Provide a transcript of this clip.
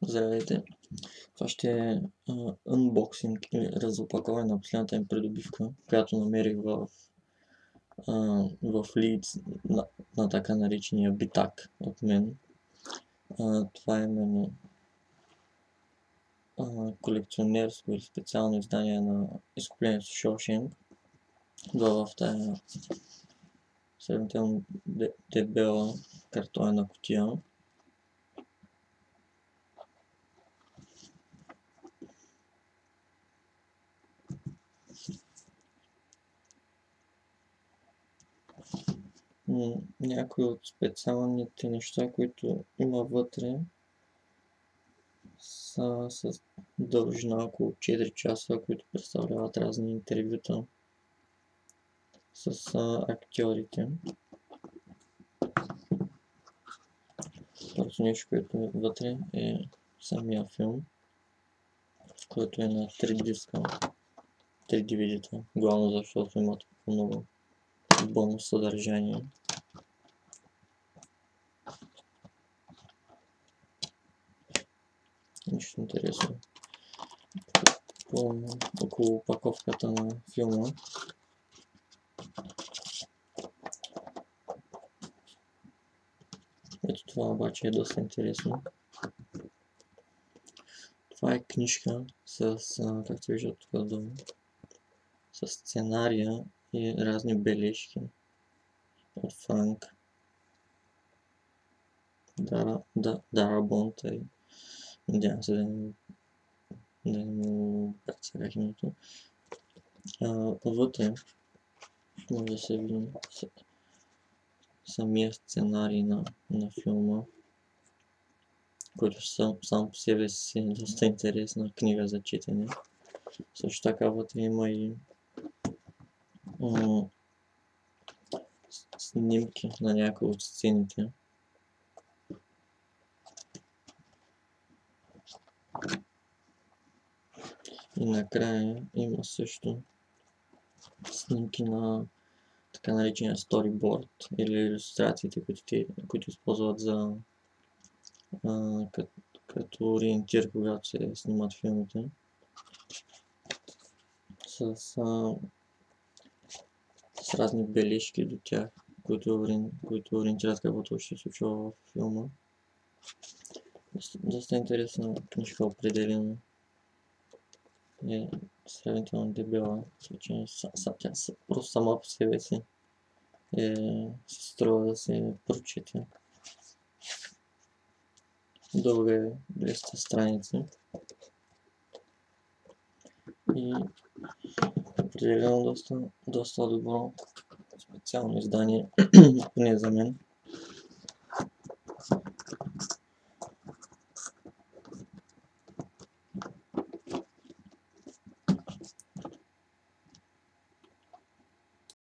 Здравейте! Това ще е унбоксинг или разопаковане на последната им придобивка, която намерих в Leeds на така наречения битак от мен. Това е именно колекционерско или специално издание на изкуплението Шоушенк. В тая сравнително дебела картонена кутия. Някои от специалните неща, които има вътре, са с дължина около 4 часа, които представляват разни интервюта с актьорите. Първото нещо, което е вътре, е самия филм, който е на 3 диска, 3 DVD-та, главно защото има толкова много бонус съдържание. Нищо интересно около опаковката на филма. Ето това обаче е доста интересно. Това е книжка с, както виждат тук долу, с сценария и разни бележки от Франк Дарабонт. Надявам се да не му прецелях името. Вътре може да се види самия сценарий на филма, който сам по себе си е доста интересна книга за четене. Също така вътре има и снимки на някои от сцените. И накрая има също снимки на така наречения сториборд или илюстрациите, които използват за като ориентир, когато се снимат филмите. С разни бележки до тях, които ориентират каквото ще се случва в филма. Доста интересна книжка определено. Е сравнително дебела, тя просто сама по себе си се струва да се прочете. Дълга е 200 страници и определено доста добро специално издание, поне за мен.